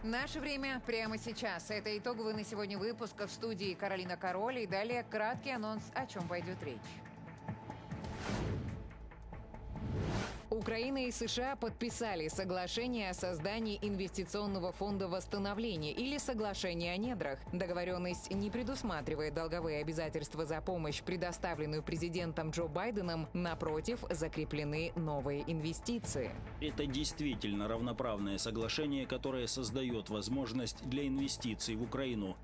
Наше время прямо сейчас. Это итоговый на сегодня выпуск. В студии Каролина Король. И далее краткий анонс, о чем пойдет речь. Украина и США подписали соглашение о создании инвестиционного фонда восстановления или соглашение о недрах. Договоренность не предусматривает долговые обязательства за помощь, предоставленную президентом Джо Байденом. Напротив, закреплены новые инвестиции. Это действительно равноправное соглашение, которое создает возможность для инвестиций в Украину.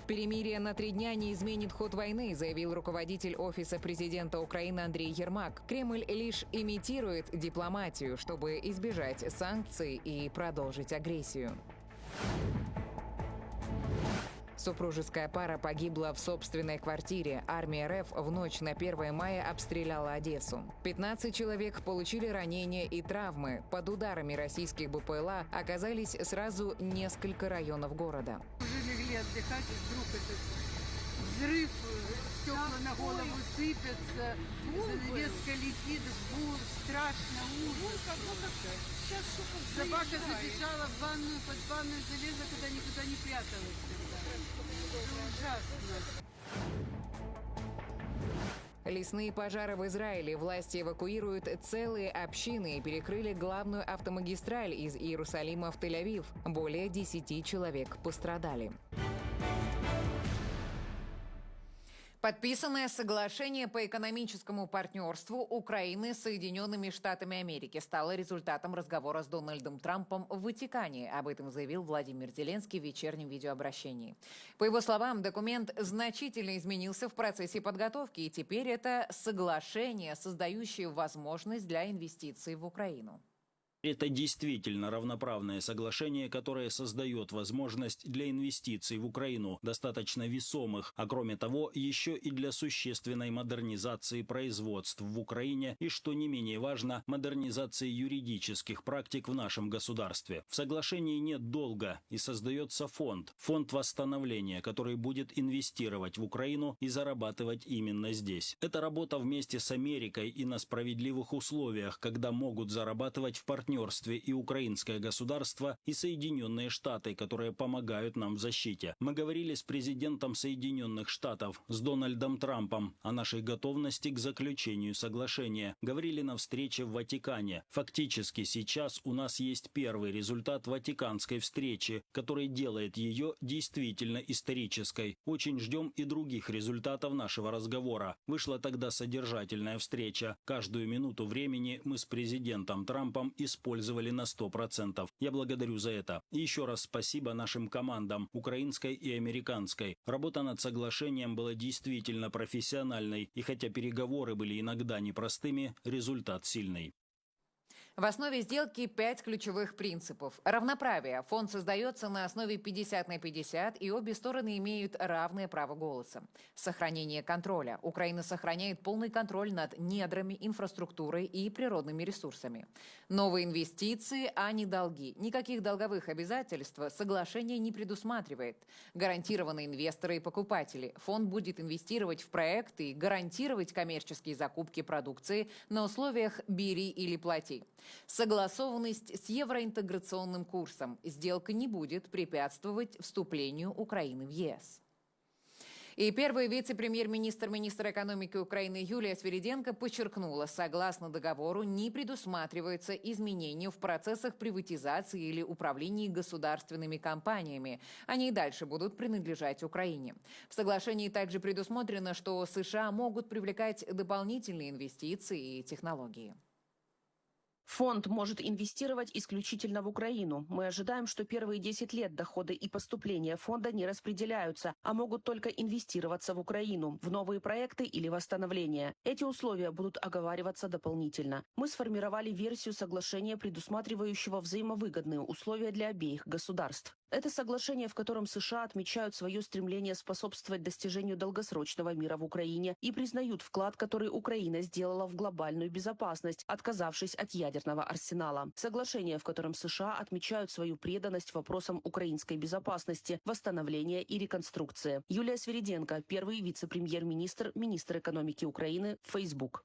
Перемирие на 3 дня не изменит ход войны, заявил руководитель Офиса президента Украины Андрей Ермак. Кремль лишь имитирует дипломатию, чтобы избежать санкций и продолжить агрессию. Супружеская пара погибла в собственной квартире. Армия РФ в ночь на 1 мая обстреляла Одессу. 15 человек получили ранения и травмы. Под ударами российских БПЛА оказались сразу несколько районов города. Легли отдыхать, и вдруг этот взрыв, стекла на голову сыпятся, занавеска летит, бур, страшно, ужас. Собака забежала в ванную, под ванную залезла, куда никуда не пряталась тогда. Это ужасно. Лесные пожары в Израиле. Власти эвакуируют целые общины и перекрыли главную автомагистраль из Иерусалима в Тель-Авив. Более 10 человек пострадали. Подписанное соглашение по экономическому партнерству Украины с Соединенными Штатами Америки стало результатом разговора с Дональдом Трампом в Ватикане. Об этом заявил Владимир Зеленский в вечернем видеообращении. По его словам, документ значительно изменился в процессе подготовки, и теперь это соглашение, создающее возможность для инвестиций в Украину. Это действительно равноправное соглашение, которое создает возможность для инвестиций в Украину, достаточно весомых, а кроме того, еще и для существенной модернизации производств в Украине и, что не менее важно, модернизации юридических практик в нашем государстве. В соглашении нет долга и создается фонд восстановления, который будет инвестировать в Украину и зарабатывать именно здесь. Это работа вместе с Америкой и на справедливых условиях, когда могут зарабатывать в партнерстве и украинское государство, и Соединенные Штаты, которые помогают нам в защите. Мы говорили с президентом Соединенных Штатов, с Дональдом Трампом, о нашей готовности к заключению соглашения. Говорили на встрече в Ватикане. Фактически сейчас у нас есть первый результат Ватиканской встречи, который делает ее действительно исторической. Очень ждем и других результатов нашего разговора. Вышла тогда содержательная встреча. Каждую минуту времени мы с президентом Трампом использовали на 100%. Я благодарю за это. И еще раз спасибо нашим командам, украинской и американской. Работа над соглашением была действительно профессиональной, и хотя переговоры были иногда непростыми, результат сильный. В основе сделки 5 ключевых принципов. Равноправие. Фонд создается на основе 50/50, и обе стороны имеют равное право голоса. Сохранение контроля. Украина сохраняет полный контроль над недрами, инфраструктурой и природными ресурсами. Новые инвестиции, а не долги. Никаких долговых обязательств соглашение не предусматривает. Гарантированы инвесторы и покупатели. Фонд будет инвестировать в проекты и гарантировать коммерческие закупки продукции на условиях «бери или плати». Согласованность с евроинтеграционным курсом. Сделка не будет препятствовать вступлению Украины в ЕС. И первый вице-премьер-министр, министр экономики Украины Юлия Свириденко подчеркнула, согласно договору не предусматривается изменения в процессах приватизации или управлении государственными компаниями. Они и дальше будут принадлежать Украине. В соглашении также предусмотрено, что США могут привлекать дополнительные инвестиции и технологии. Фонд может инвестировать исключительно в Украину. Мы ожидаем, что первые 10 лет доходы и поступления фонда не распределяются, а могут только инвестироваться в Украину, в новые проекты или восстановление. Эти условия будут оговариваться дополнительно. Мы сформировали версию соглашения, предусматривающего взаимовыгодные условия для обеих государств. Это соглашение, в котором США отмечают свое стремление способствовать достижению долгосрочного мира в Украине и признают вклад, который Украина сделала в глобальную безопасность, отказавшись от ядерного арсенала. Соглашение, в котором США отмечают свою преданность вопросам украинской безопасности, восстановления и реконструкции. Юлия Свириденко, первый вице-премьер-министр, министр экономики Украины, Facebook.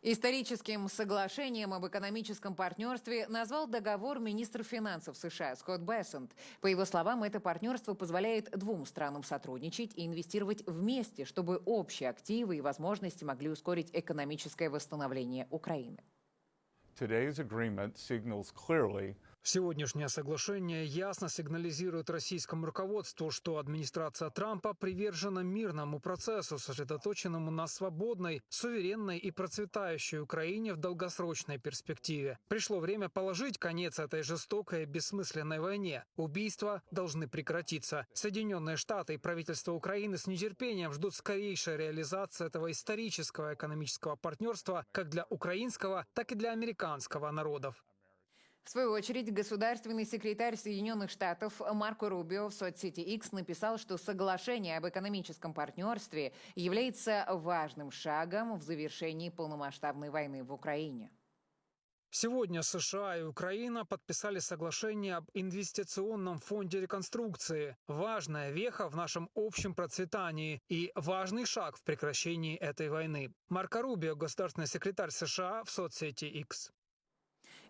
Историческим соглашением об экономическом партнерстве назвал договор министр финансов США Скотт Бессент. По его словам, это партнерство позволяет двум странам сотрудничать и инвестировать вместе, чтобы общие активы и возможности могли ускорить экономическое восстановление Украины. Today's agreement signals clearly Сегодняшнее соглашение ясно сигнализирует российскому руководству, что администрация Трампа привержена мирному процессу, сосредоточенному на свободной, суверенной и процветающей Украине в долгосрочной перспективе. Пришло время положить конец этой жестокой и бессмысленной войне. Убийства должны прекратиться. Соединенные Штаты и правительство Украины с нетерпением ждут скорейшей реализации этого исторического экономического партнерства как для украинского, так и для американского народов. В свою очередь, государственный секретарь Соединенных Штатов Марко Рубио в соцсети X написал, что соглашение об экономическом партнерстве является важным шагом в завершении полномасштабной войны в Украине. Сегодня США и Украина подписали соглашение об инвестиционном фонде реконструкции. Важная веха в нашем общем процветании и важный шаг в прекращении этой войны. Марко Рубио, государственный секретарь США в соцсети X.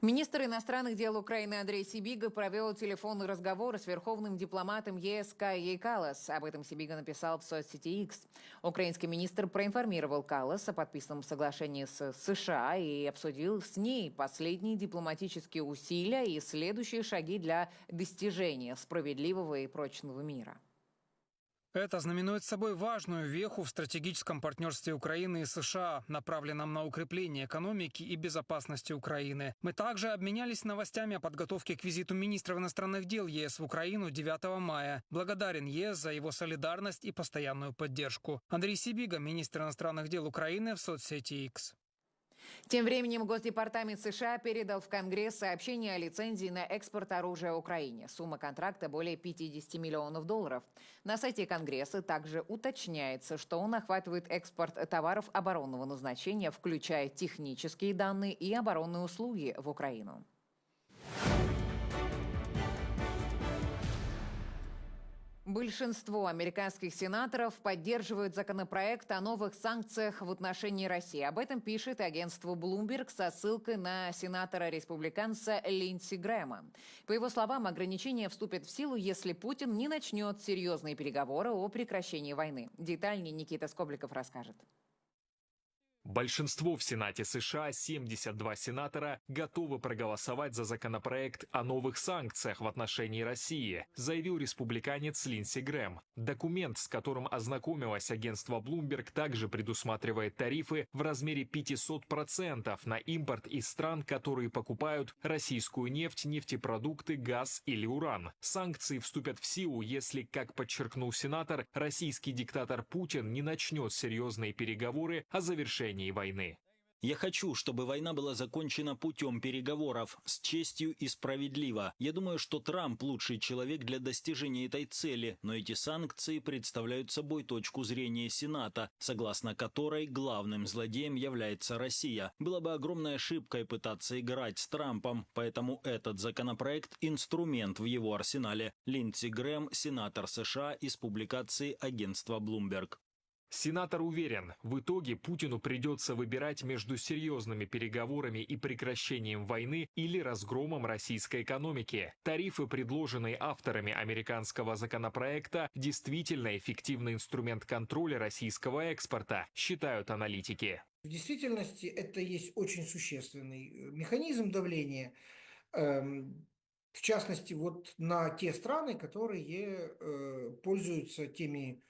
Министр иностранных дел Украины Андрей Сибига провел телефонный разговор с верховным дипломатом ЕС Каей Каллас. Об этом Сибига написал в соцсети X. Украинский министр проинформировал Каллас о подписанном соглашении с США и обсудил с ней последние дипломатические усилия и следующие шаги для достижения справедливого и прочного мира. Это знаменует собой важную веху в стратегическом партнерстве Украины и США, направленном на укрепление экономики и безопасности Украины. Мы также обменялись новостями о подготовке к визиту министров иностранных дел ЕС в Украину 9 мая. Благодарен ЕС за его солидарность и постоянную поддержку. Андрей Сибига, министр иностранных дел Украины в соцсети X. Тем временем Госдепартамент США передал в Конгресс сообщение о лицензии на экспорт оружия Украине. Сумма контракта более $50 миллионов. На сайте Конгресса также уточняется, что он охватывает экспорт товаров оборонного назначения, включая технические данные и оборонные услуги в Украину. Большинство американских сенаторов поддерживают законопроект о новых санкциях в отношении России. Об этом пишет агентство Bloomberg со ссылкой на сенатора-республиканца Линдси Грэма. По его словам, ограничения вступят в силу, если Путин не начнет серьезные переговоры о прекращении войны. Детальнее Никита Скобликов расскажет. Большинство в Сенате США, 72 сенатора, готовы проголосовать за законопроект о новых санкциях в отношении России, заявил республиканец Линдси Грэм. Документ, с которым ознакомилось агентство Bloomberg, также предусматривает тарифы в размере 500% на импорт из стран, которые покупают российскую нефть, нефтепродукты, газ или уран. Санкции вступят в силу, если, как подчеркнул сенатор, российский диктатор Путин не начнет серьезные переговоры о завершении войны. Я хочу, чтобы война была закончена путем переговоров, с честью и справедливо. Я думаю, что Трамп лучший человек для достижения этой цели, но эти санкции представляют собой точку зрения Сената, согласно которой главным злодеем является Россия. Было бы огромной ошибкой пытаться играть с Трампом, поэтому этот законопроект – инструмент в его арсенале. Линдси Грэм, сенатор США, из публикации агентства Bloomberg. Сенатор уверен, в итоге Путину придется выбирать между серьезными переговорами и прекращением войны или разгромом российской экономики. Тарифы, предложенные авторами американского законопроекта, действительно эффективный инструмент контроля российского экспорта, считают аналитики. В действительности это есть очень существенный механизм давления, в частности, вот на те страны, которые пользуются теми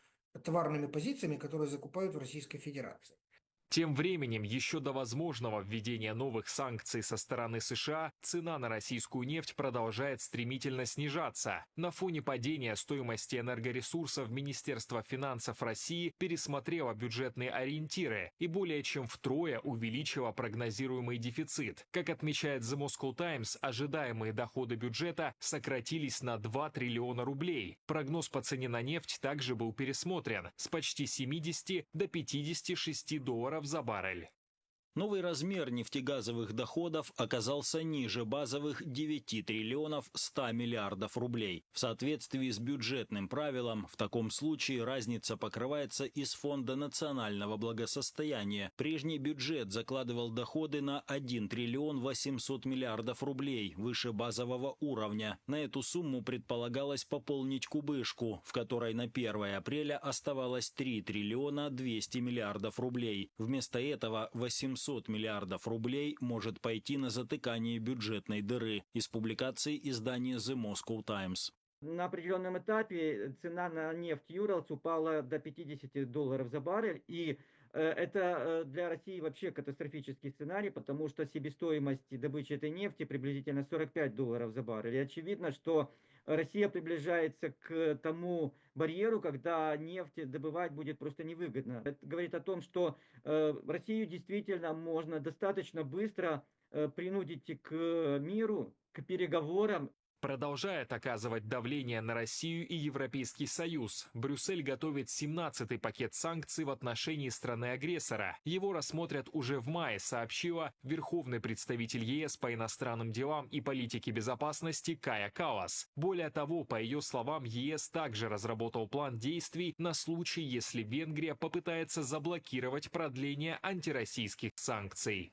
товарными позициями, которые закупают в Российской Федерации. Тем временем, еще до возможного введения новых санкций со стороны США, цена на российскую нефть продолжает стремительно снижаться. На фоне падения стоимости энергоресурсов Министерство финансов России пересмотрело бюджетные ориентиры и более чем втрое увеличило прогнозируемый дефицит. Как отмечает The Moscow Times, ожидаемые доходы бюджета сократились на 2 триллиона рублей. Прогноз по цене на нефть также был пересмотрен с почти 70 до $56 за баррель. Новый размер нефтегазовых доходов оказался ниже базовых 9 триллионов 100 миллиардов рублей. В соответствии с бюджетным правилом, в таком случае разница покрывается из Фонда национального благосостояния. Прежний бюджет закладывал доходы на 1 триллион 800 миллиардов рублей, выше базового уровня. На эту сумму предполагалось пополнить кубышку, в которой на 1 апреля оставалось 3 триллиона 200 миллиардов рублей. Вместо этого 800 миллиардов рублей может пойти на затыкание бюджетной дыры. Из публикации издания The Moscow Times. На определенном этапе цена на нефть Юралс упала до $50 за баррель, и это для России вообще катастрофический сценарий, потому что себестоимость добычи этой нефти приблизительно $45 за баррель. И очевидно, что Россия приближается к тому барьеру, когда нефть добывать будет просто невыгодно. Это говорит о том, что Россию действительно можно достаточно быстро принудить к миру, к переговорам. Продолжает оказывать давление на Россию и Европейский Союз. Брюссель готовит 17-й пакет санкций в отношении страны-агрессора. Его рассмотрят уже в мае, сообщила верховный представитель ЕС по иностранным делам и политике безопасности Кая Каллас. Более того, по ее словам, ЕС также разработал план действий на случай, если Венгрия попытается заблокировать продление антироссийских санкций.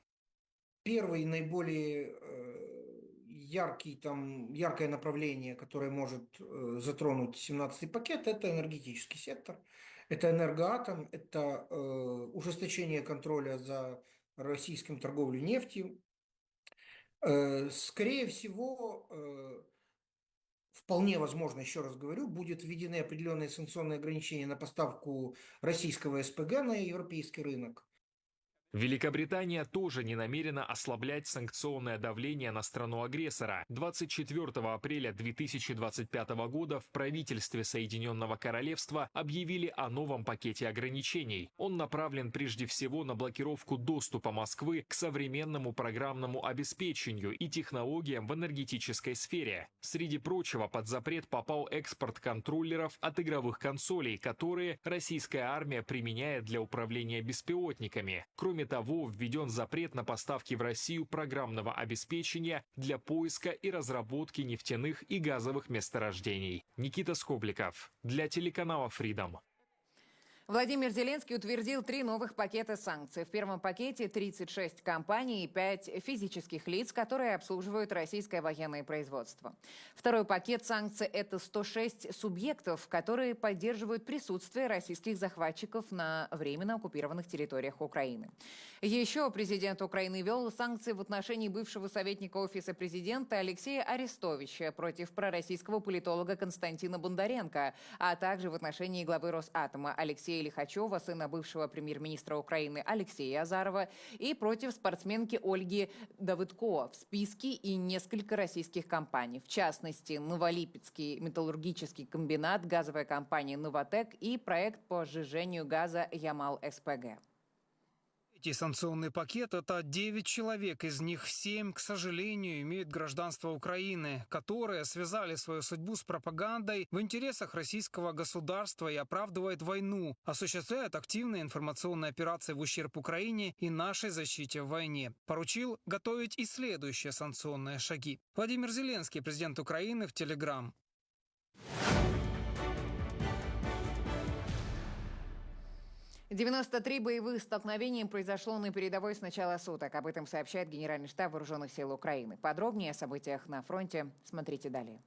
Первый наиболее яркое направление, которое может затронуть 17-й пакет, это энергетический сектор, это энергоатом, это ужесточение контроля за российским торговлей нефтью. Скорее всего, вполне возможно, еще раз говорю, будут введены определенные санкционные ограничения на поставку российского СПГ на европейский рынок. Великобритания тоже не намерена ослаблять санкционное давление на страну-агрессора. 24 апреля 2025 года в правительстве Соединенного Королевства объявили о новом пакете ограничений. Он направлен прежде всего на блокировку доступа Москвы к современному программному обеспечению и технологиям в энергетической сфере. Среди прочего, под запрет попал экспорт контроллеров от игровых консолей, которые российская армия применяет для управления беспилотниками. Кроме того, введен запрет на поставки в Россию программного обеспечения для поиска и разработки нефтяных и газовых месторождений. Никита Скобликов для телеканала Freedom. Владимир Зеленский утвердил 3 новых пакета санкций. В первом пакете 36 компаний и 5 физических лиц, которые обслуживают российское военное производство. Второй пакет санкций – это 106 субъектов, которые поддерживают присутствие российских захватчиков на временно оккупированных территориях Украины. Еще президент Украины ввел санкции в отношении бывшего советника Офиса президента Алексея Арестовича против пророссийского политолога Константина Бондаренко, а также в отношении главы Росатома Алексея Лихачева, сына бывшего премьер-министра Украины Алексея Азарова, и против спортсменки Ольги Давыдко. В списке и несколько российских компаний, в частности, Новолипецкий металлургический комбинат, газовая компания «Новотек» и проект по сжижению газа «Ямал-СПГ». Третий санкционный пакет – это 9 человек, из них 7, к сожалению, имеют гражданство Украины, которые связали свою судьбу с пропагандой в интересах российского государства и оправдывают войну, осуществляют активные информационные операции в ущерб Украине и нашей защите в войне. Поручил готовить и следующие санкционные шаги. Владимир Зеленский, президент Украины, в Телеграм. 93 боевых столкновения произошло на передовой с начала суток. Об этом сообщает Генеральный штаб Вооруженных сил Украины. Подробнее о событиях на фронте смотрите далее.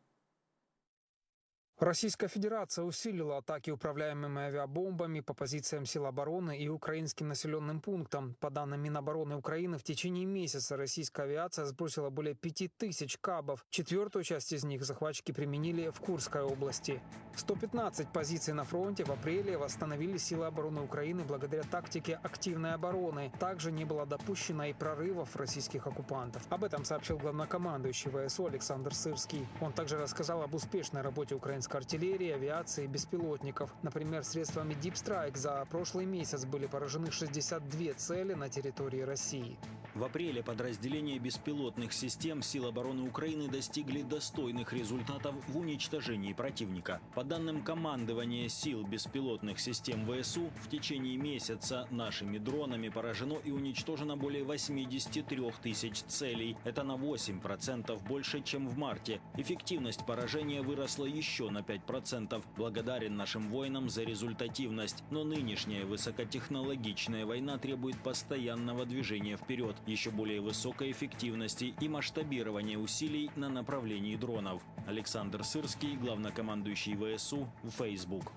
Российская Федерация усилила атаки управляемыми авиабомбами по позициям сил обороны и украинским населенным пунктам. По данным Минобороны Украины, в течение месяца российская авиация сбросила более 5000 кабов. Четвертую часть из них захватчики применили в Курской области. 115 позиций на фронте в апреле восстановили силы обороны Украины благодаря тактике активной обороны. Также не было допущено и прорывов российских оккупантов. Об этом сообщил главнокомандующий ВСУ Александр Сырский. Он также рассказал об успешной работе украинской артиллерии, авиации и беспилотников. Например, средствами Deep Strike за прошлый месяц были поражены 62 цели на территории России. В апреле подразделения беспилотных систем Сил обороны Украины достигли достойных результатов в уничтожении противника. По данным командования сил беспилотных систем ВСУ, в течение месяца нашими дронами поражено и уничтожено более 83 тысяч целей. Это на 8% больше, чем в марте. Эффективность поражения выросла еще на 5%. Благодарен нашим воинам за результативность. Но нынешняя высокотехнологичная война требует постоянного движения вперед, еще более высокой эффективности и масштабирования усилий на направлении дронов. Александр Сырский, главнокомандующий ВСУ, в Facebook.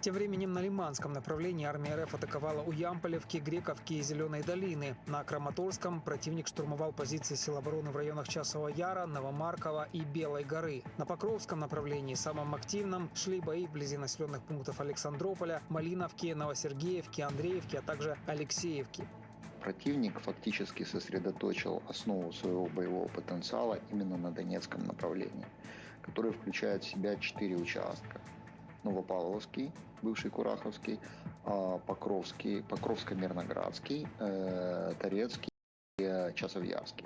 Тем временем на Лиманском направлении армия РФ атаковала у Ямполевки, Грековки и Зеленой долины. На Краматорском противник штурмовал позиции сил обороны в районах Часового Яра, Новомаркова и Белой горы. На Покровском направлении, самым активным, шли бои вблизи населенных пунктов Александрополя, Малиновки, Новосергеевки, Андреевки, а также Алексеевки. Противник фактически сосредоточил основу своего боевого потенциала именно на Донецком направлении, который включает в себя 4 участка. Новопавловский, бывший Кураховский, Покровский, Покровско-Мирноградский, Торецкий и Часовьярский.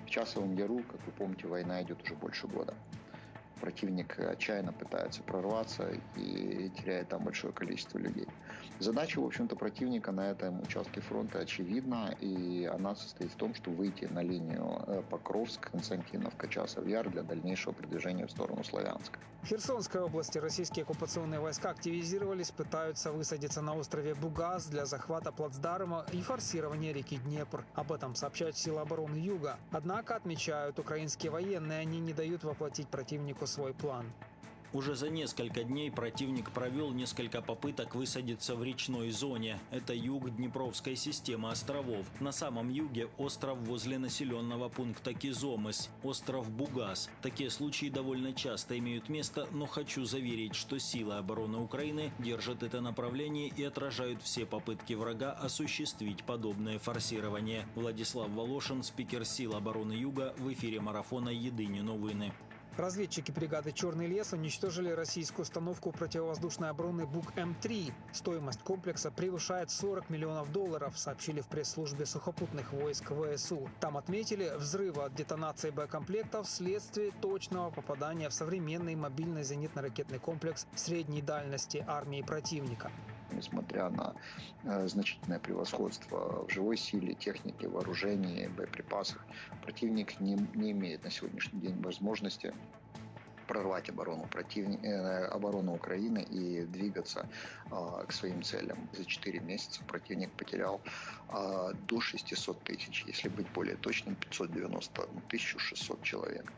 В Часовом Яру, как вы помните, война идет уже больше года. Противник отчаянно пытается прорваться и теряет там большое количество людей. Задача, в общем-то, противника на этом участке фронта очевидна, и она состоит в том, чтобы выйти на линию Покровск, Константиновка, Часов Яр для дальнейшего продвижения в сторону Славянска. В Херсонской области российские оккупационные войска активизировались, пытаются высадиться на острове Бугас для захвата плацдарма и форсирования реки Днепр. Об этом сообщают силы обороны Юга. Однако, отмечают украинские военные, они не дают воплотить противнику свой план. Уже за несколько дней противник провел несколько попыток высадиться в речной зоне. Это юг Днепровской системы островов. На самом юге остров возле населенного пункта Кизомыс, остров Бугас. Такие случаи довольно часто имеют место, но хочу заверить, что силы обороны Украины держат это направление и отражают все попытки врага осуществить подобное форсирование. Владислав Волошин, спикер сил обороны Юга, в эфире марафона «Єдині новини». Разведчики бригады «Черный лес» уничтожили российскую установку противовоздушной обороны БУК-М3. Стоимость комплекса превышает $40 миллионов, сообщили в пресс-службе сухопутных войск ВСУ. Там отметили взрывы от детонации боекомплектов вследствие точного попадания в современный мобильный зенитно-ракетный комплекс средней дальности армии противника. Несмотря на значительное превосходство в живой силе, технике, вооружении, боеприпасах, противник не имеет на сегодняшний день возможности прорвать оборону Украины и двигаться к своим целям. За 4 месяца противник потерял до 600 тысяч, если быть более точным, 591 600 человек.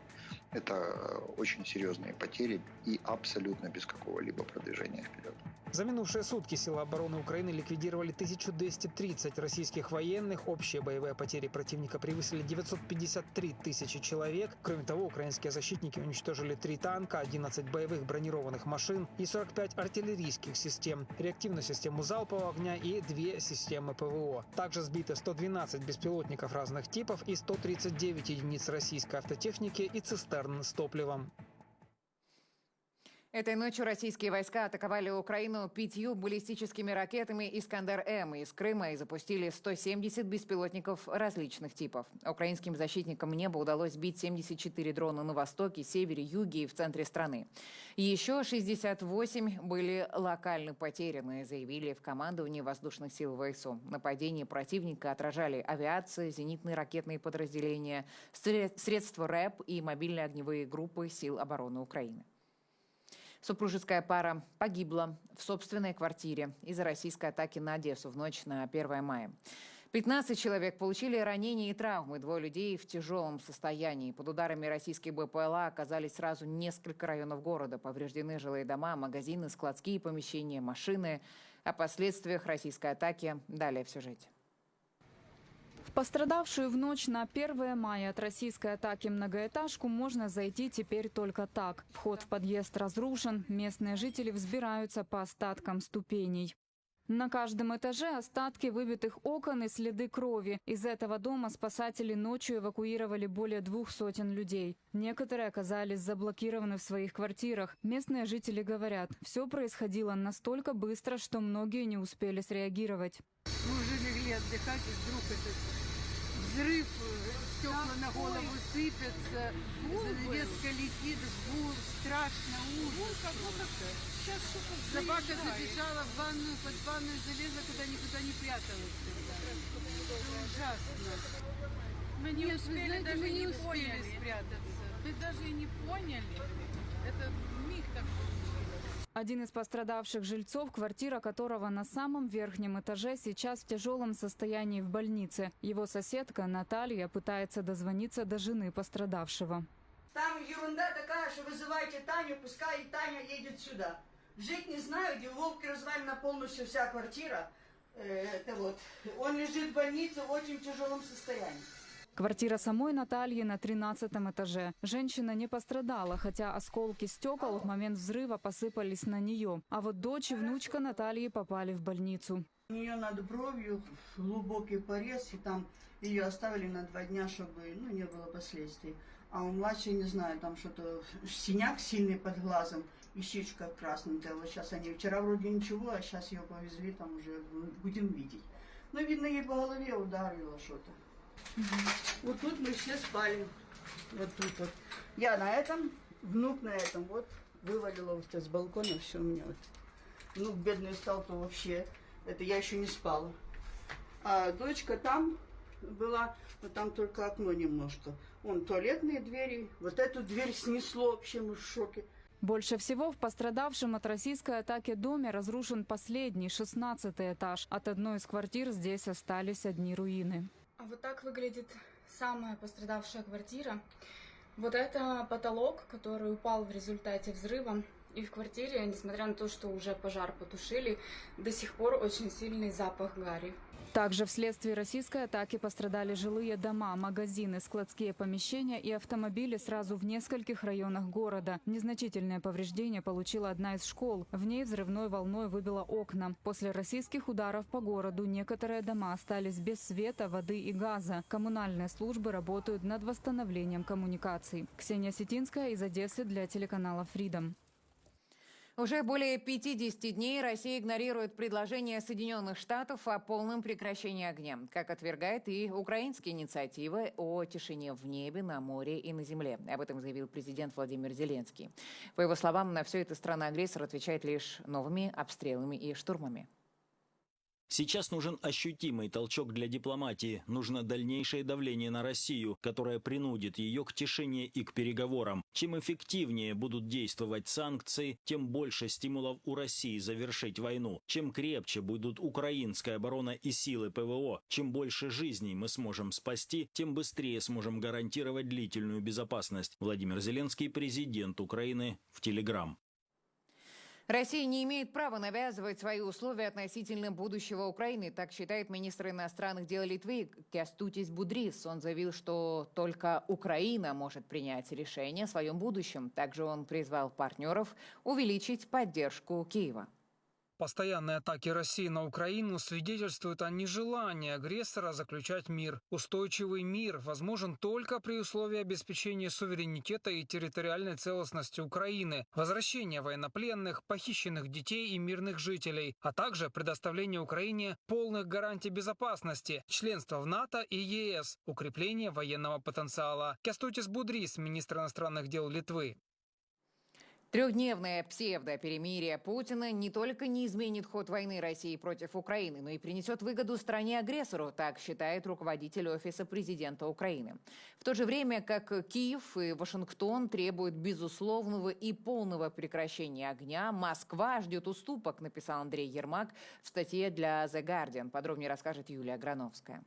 Это очень серьезные потери и абсолютно без какого-либо продвижения вперед. За минувшие сутки силы обороны Украины ликвидировали 1230 российских военных. Общие боевые потери противника превысили 953 тысячи человек. Кроме того, украинские защитники уничтожили 3 танка, 11 боевых бронированных машин и 45 артиллерийских систем, реактивную систему залпового огня и 2 системы ПВО. Также сбиты 112 беспилотников разных типов и 139 единиц российской автотехники и цистерн с топливом. Этой ночью российские войска атаковали Украину 5 баллистическими ракетами «Искандер-М» из Крыма и запустили 170 беспилотников различных типов. Украинским защитникам неба удалось сбить 74 дрона на востоке, севере, юге и в центре страны. Еще 68 были локально потеряны, заявили в командовании воздушных сил ВСУ. Нападение противника отражали авиация, зенитные ракетные подразделения, средства РЭП и мобильные огневые группы сил обороны Украины. Супружеская пара погибла в собственной квартире из-за российской атаки на Одессу в ночь на 1 мая. 15 человек получили ранения и травмы, 2 людей в тяжелом состоянии. Под ударами российских БПЛА оказались сразу несколько районов города. Повреждены жилые дома, магазины, складские помещения, машины. О последствиях российской атаки далее в сюжете. В пострадавшую в ночь на 1 мая от российской атаки многоэтажку можно зайти теперь только так. Вход в подъезд разрушен, местные жители взбираются по остаткам ступеней. На каждом этаже остатки выбитых окон и следы крови. Из этого дома спасатели ночью эвакуировали более 200 людей. Некоторые оказались заблокированы в своих квартирах. Местные жители говорят, все происходило настолько быстро, что многие не успели среагировать. Мы уже легли отдыхать, и вдруг этот взрыв, стекла на голову сыпятся, занавеска летит, жгут, страшно, ужас. Сейчас что-то Собака забежала в ванную, под ванную залезла, куда никуда не пряталась. Ужасно. Мы не успели, вы знаете, даже мы не не успели поняли. спрятаться. Мы даже и не поняли. Это миг такой. Один из пострадавших жильцов, квартира которого на самом верхнем этаже, сейчас в тяжелом состоянии в больнице. Его соседка Наталья пытается дозвониться до жены пострадавшего. Там ерунда такая, что вызывайте Таню, пускай и Таня едет сюда. Жить не знаю, деловки развалена полностью вся квартира. Он лежит в больнице в очень тяжелом состоянии. Квартира самой Натальи на 13-м этаже. Женщина не пострадала, хотя осколки стекол в момент взрыва посыпались на нее. А вот дочь и внучка Натальи попали в больницу. У нее над бровью глубокий порез, и там ее оставили на 2 дня, чтобы не было последствий. А у младшей, не знаю, там что-то, синяк сильный под глазом и щечка красненькая. Вот сейчас они, вчера вроде ничего, а сейчас ее повезли, там уже будем видеть. Ну, видно, ей по голове ударило что-то. Вот тут мы все спали. Вот тут вот. Я на этом, внук на этом. Вот вывалила вот с балкона все мне. Вот. Внук бедный стал, то вообще. Это я еще не спала. А дочка там была, но там только окно немножко. Вон туалетные двери. Вот эту дверь снесло, вообще мы в шоке. Больше всего в пострадавшем от российской атаки доме разрушен последний, 16-й этаж. От одной из квартир здесь остались одни руины. А вот так выглядит самая пострадавшая квартира. Вот это потолок, который упал в результате взрыва. И в квартире, несмотря на то, что уже пожар потушили, до сих пор очень сильный запах гари. Также вследствие российской атаки пострадали жилые дома, магазины, складские помещения и автомобили сразу в нескольких районах города. Незначительное повреждение получила одна из школ. В ней взрывной волной выбило окна. После российских ударов по городу некоторые дома остались без света, воды и газа. Коммунальные службы работают над восстановлением коммуникаций. Ксения Сетинская из Одессы для телеканала Freedom. Уже более 50 дней Россия игнорирует предложение Соединенных Штатов о полном прекращении огня, как отвергает и украинские инициативы о тишине в небе, на море и на земле. Об этом заявил президент Владимир Зеленский. По его словам, на все это страна-агрессор отвечает лишь новыми обстрелами и штурмами. Сейчас нужен ощутимый толчок для дипломатии. Нужно дальнейшее давление на Россию, которое принудит ее к тишине и к переговорам. Чем эффективнее будут действовать санкции, тем больше стимулов у России завершить войну. Чем крепче будут украинская оборона и силы ПВО, чем больше жизней мы сможем спасти, тем быстрее сможем гарантировать длительную безопасность. Владимир Зеленский, президент Украины, в Телеграм. Россия не имеет права навязывать свои условия относительно будущего Украины, так считает министр иностранных дел Литвы Кястутис Будрис. Он заявил, что только Украина может принять решение о своем будущем. Также он призвал партнеров увеличить поддержку Киева. Постоянные атаки России на Украину свидетельствуют о нежелании агрессора заключать мир. Устойчивый мир возможен только при условии обеспечения суверенитета и территориальной целостности Украины, возвращения военнопленных, похищенных детей и мирных жителей, а также предоставления Украине полных гарантий безопасности, членства в НАТО и ЕС, укрепления военного потенциала. Кястутис Будрис, министр иностранных дел Литвы. Трехдневное псевдоперемирие Путина не только не изменит ход войны России против Украины, но и принесет выгоду стране-агрессору, так считает руководитель Офиса президента Украины. В то же время как Киев и Вашингтон требуют безусловного и полного прекращения огня, Москва ждет уступок, написал Андрей Ермак в статье для The Guardian. Подробнее расскажет Юлия Грановская.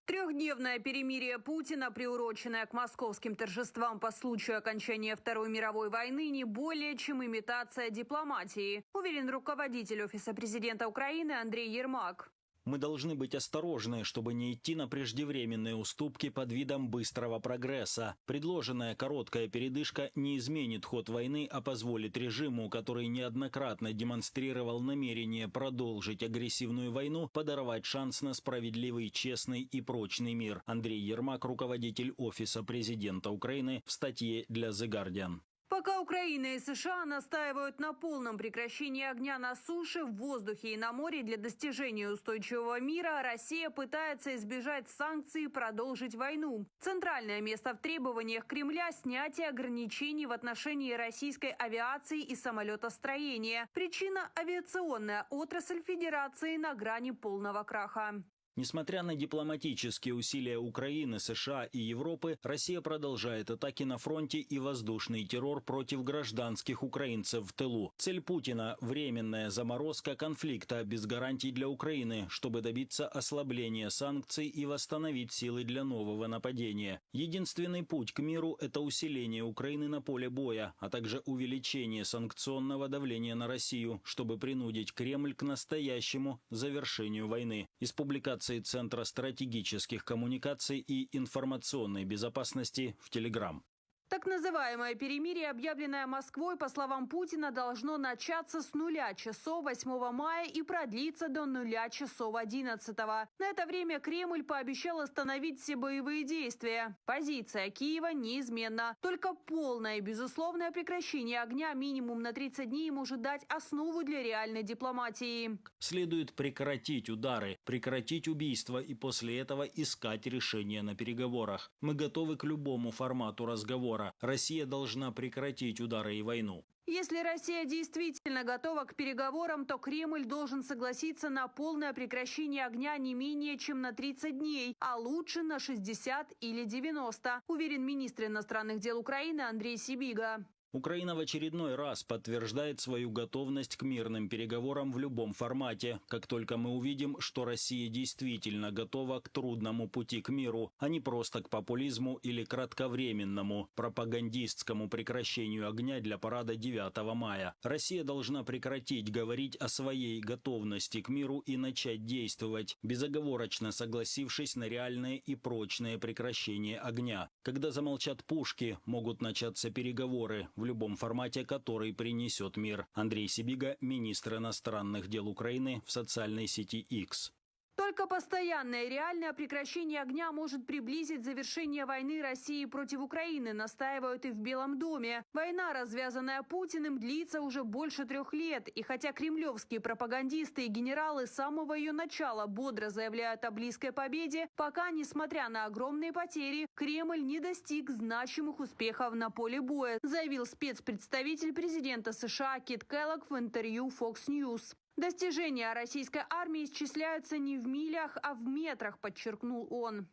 Трехдневное перемирие Путина, приуроченное к московским торжествам по случаю окончания Второй мировой войны, не более чем имитация дипломатии, уверен руководитель Офиса президента Украины Андрей Ермак. Мы должны быть осторожны, чтобы не идти на преждевременные уступки под видом быстрого прогресса. Предложенная короткая передышка не изменит ход войны, а позволит режиму, который неоднократно демонстрировал намерение продолжить агрессивную войну, подорвать шанс на справедливый, честный и прочный мир. Андрей Ермак, руководитель Офиса президента Украины, в статье для The Guardian. Пока Украина и США настаивают на полном прекращении огня на суше, в воздухе и на море для достижения устойчивого мира, Россия пытается избежать санкций и продолжить войну. Центральное место в требованиях Кремля – снятие ограничений в отношении российской авиации и самолетостроения. Причина – авиационная отрасль Федерации на грани полного краха. Несмотря на дипломатические усилия Украины, США и Европы, Россия продолжает атаки на фронте и воздушный террор против гражданских украинцев в тылу. Цель Путина – временная заморозка конфликта без гарантий для Украины, чтобы добиться ослабления санкций и восстановить силы для нового нападения. Единственный путь к миру – это усиление Украины на поле боя, а также увеличение санкционного давления на Россию, чтобы принудить Кремль к настоящему завершению войны. Из публикации Центра стратегических коммуникаций и информационной безопасности в Телеграм. Так называемое перемирие, объявленное Москвой, по словам Путина, должно начаться с 0 часов 8 мая и продлиться до 0 часов 11. На это время Кремль пообещал остановить все боевые действия. Позиция Киева неизменна. Только полное и безусловное прекращение огня минимум на 30 дней может дать основу для реальной дипломатии. Следует прекратить удары, прекратить убийства и после этого искать решение на переговорах. Мы готовы к любому формату разговора. Россия должна прекратить удары и войну. Если Россия действительно готова к переговорам, то Кремль должен согласиться на полное прекращение огня не менее чем на 30 дней, а лучше на 60 или 90, уверен министр иностранных дел Украины Андрей Сибига. Украина в очередной раз подтверждает свою готовность к мирным переговорам в любом формате, как только мы увидим, что Россия действительно готова к трудному пути к миру, а не просто к популизму или кратковременному пропагандистскому прекращению огня для парада 9 мая. Россия должна прекратить говорить о своей готовности к миру и начать действовать, безоговорочно согласившись на реальное и прочное прекращение огня. Когда замолчат пушки, могут начаться переговоры в любом формате, который принесет мир. Андрей Сибига, министр иностранных дел Украины, в социальной сети X. Только постоянное и реальное прекращение огня может приблизить завершение войны России против Украины, настаивают и в Белом доме. Война, развязанная Путиным, длится уже больше 3 лет. И хотя кремлевские пропагандисты и генералы с самого ее начала бодро заявляют о близкой победе, пока, несмотря на огромные потери, Кремль не достиг значимых успехов на поле боя, заявил спецпредставитель президента США Кит Келлог в интервью Fox News. Достижения российской армии исчисляются не в милях, а в метрах, подчеркнул он.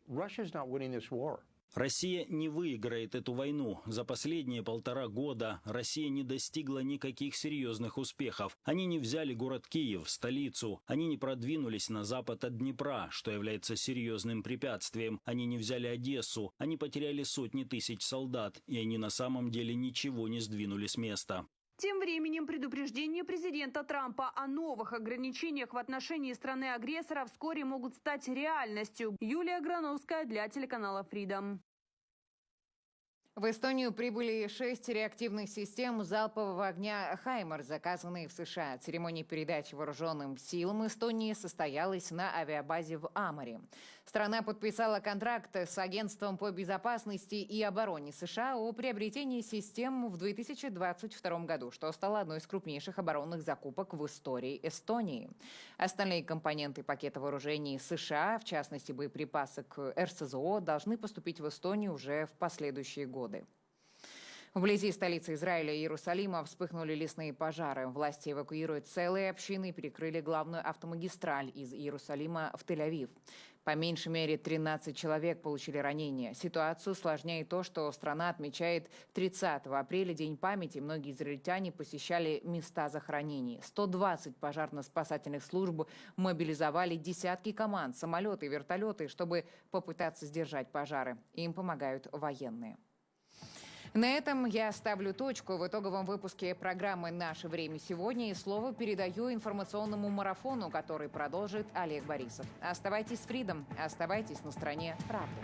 Россия не выиграет эту войну. За последние 1,5 года Россия не достигла никаких серьезных успехов. Они не взяли город Киев, столицу. Они не продвинулись на запад от Днепра, что является серьезным препятствием. Они не взяли Одессу. Они потеряли сотни тысяч солдат. И они на самом деле ничего не сдвинули с места. Тем временем предупреждения президента Трампа о новых ограничениях в отношении страны-агрессора вскоре могут стать реальностью. Юлия Грановская для телеканала Freedom. В Эстонию прибыли 6 реактивных систем залпового огня «Хаймер», заказанные в США. Церемония передачи вооруженным силам Эстонии состоялась на авиабазе в Амаре. Страна подписала контракт с Агентством по безопасности и обороне США о приобретении систем в 2022 году, что стало одной из крупнейших оборонных закупок в истории Эстонии. Остальные компоненты пакета вооружений США, в частности боеприпасы к РСЗО, должны поступить в Эстонию уже в последующие годы. Вблизи столицы Израиля, Иерусалима, вспыхнули лесные пожары. Власти эвакуируют целые общины и перекрыли главную автомагистраль из Иерусалима в Тель-Авив. По меньшей мере 13 человек получили ранения. Ситуацию усложняет то, что страна отмечает 30 апреля День памяти. Многие израильтяне посещали места захоронений. 120 пожарно-спасательных служб мобилизовали десятки команд, самолеты и вертолеты, чтобы попытаться сдержать пожары. Им помогают военные. На этом я ставлю точку в итоговом выпуске программы «Наше время сегодня» и слово передаю информационному марафону, который продолжит Олег Борисов. Оставайтесь с Freedom, оставайтесь на стороне правды.